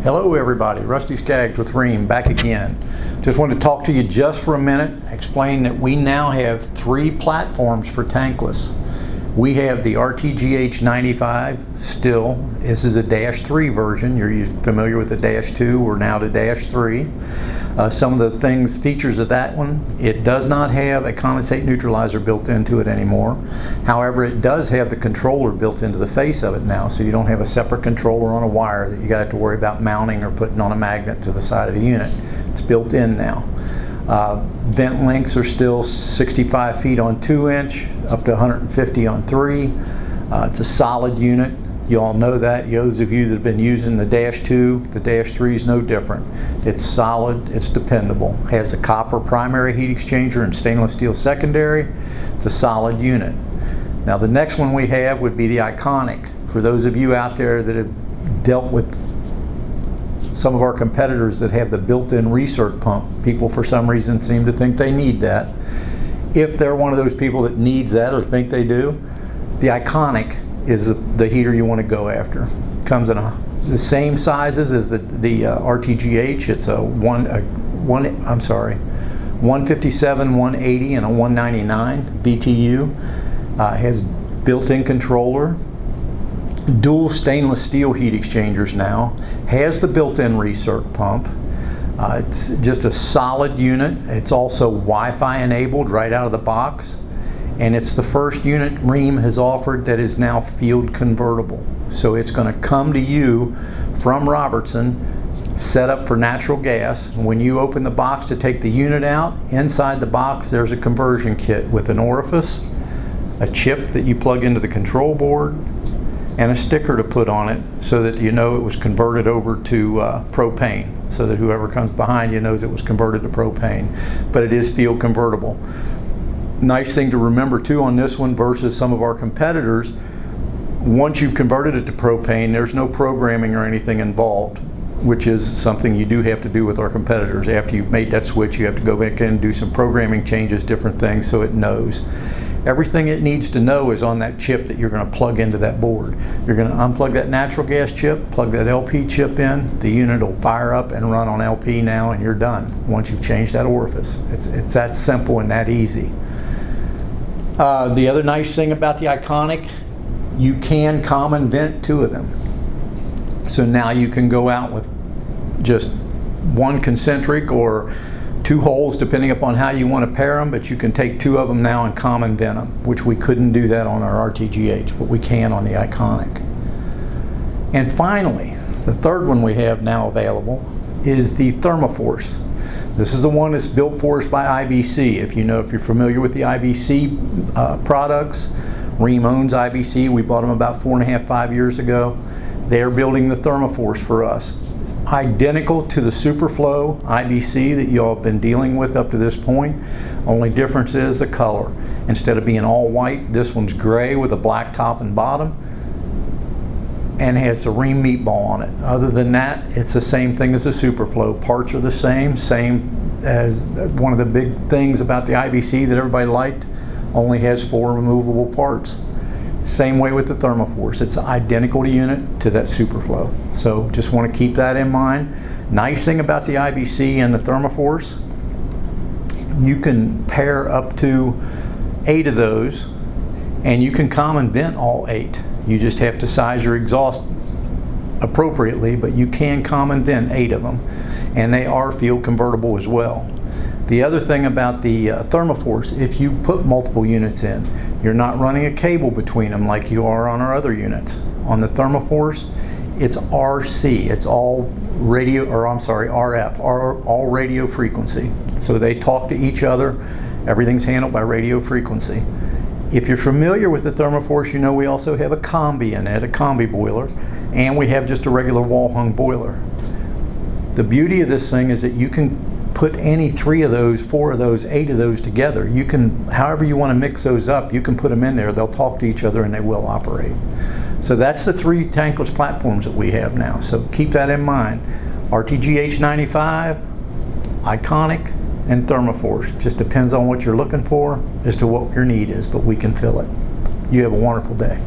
Hello everybody, Rusty Scaggs with Rheem back again. Just wanted to talk to you just for a minute, explain that we now have 3 platforms for tankless. We have the RTGH 95 still. This is a -3 version. You're familiar with the -2, we're now to -3. Some of the features of that one, it does not have a condensate neutralizer built into it anymore. However, it does have the controller built into the face of it now, so you don't have a separate controller on a wire that you got to worry about mounting or putting on a magnet to the side of the unit. It's built in now. Vent lengths are still 65 feet on 2-inch, up to 150 on 3. It's a solid unit. You all know that. Those of you that have been using the -2, the -3 is no different. It's solid, it's dependable. Has a copper primary heat exchanger and stainless steel secondary. It's a solid unit. Now the next one we have would be the Ikonic. For those of you out there that have dealt with some of our competitors that have the built-in recirc pump, people for some reason seem to think they need that. If they're one of those people that needs that or think they do, the Ikonic is the heater you want to go after. Comes in the same sizes as the RTGH. It's a 157, 180, and a 199 BTU. Has built-in controller. Dual stainless steel heat exchangers now, has the built-in recirc pump. It's just a solid unit. It's also Wi-Fi enabled right out of the box, and it's the first unit Rheem has offered that is now field convertible. So it's going to come to you from Robertson, set up for natural gas. When you open the box to take the unit out, inside the box there's a conversion kit with an orifice, a chip that you plug into the control board, and a sticker to put on it so that you know it was converted over to propane, so that whoever comes behind you knows it was converted to propane. But it is field convertible. Nice thing to remember too on this one versus some of our competitors, once you've converted it to propane, there's no programming or anything involved, which is something you do have to do with our competitors. After you've made that switch, you have to go back in and do some programming changes, different things, so it knows. Everything it needs to know is on that chip that you're going to plug into that board. You're going to unplug that natural gas chip, plug that LP chip in, the unit will fire up and run on LP now, and you're done once you've changed that orifice. It's that simple and that easy. The other nice thing about the Ikonic, you can common vent 2 of them. So now you can go out with just one concentric or 2 holes depending upon how you want to pair them, but you can take 2 of them now and common vent them, which we couldn't do that on our RTGH, but we can on the Ikonic. And finally, the third one we have now available is the ThermoForce. This is the one that's built for us by IBC. If you're familiar with the IBC products, Rheem owns IBC. We bought them about 4.5, 5 years ago. They're building the ThermoForce for us. Identical to the Superflow IBC that you all have been dealing with up to this point. Only difference is the color. Instead of being all white, this one's gray with a black top and bottom, and has a Rheem meatball on it. Other than that, it's the same thing as the Superflow. Parts are the same as one of the big things about the IBC that everybody liked, only has 4 removable parts. Same way with the ThermoForce. It's identical to unit to that Superflow. So just want to keep that in mind. Nice thing about the IBC and the ThermoForce, you can pair up to 8 of those, and you can common vent all 8. You just have to size your exhaust appropriately, but you can common vent 8 of them, and they are field convertible as well. The other thing about the ThermoForce, if you put multiple units in, you're not running a cable between them like you are on our other units. On the ThermoForce, it's RC. It's all radio, or I'm sorry, RF, all radio frequency. So they talk to each other. Everything's handled by radio frequency. If you're familiar with the ThermoForce, you know we also have a combi in it, a combi boiler, and we have just a regular wall-hung boiler. The beauty of this thing is that you can put any 3 of those, 4 of those, 8 of those together. You can, however you want to mix those up, you can put them in there. They'll talk to each other and they will operate. So that's the 3 tankless platforms that we have now. So keep that in mind. RTGH 95, Ikonic, and ThermoForce. Just depends on what you're looking for as to what your need is, but we can fill it. You have a wonderful day.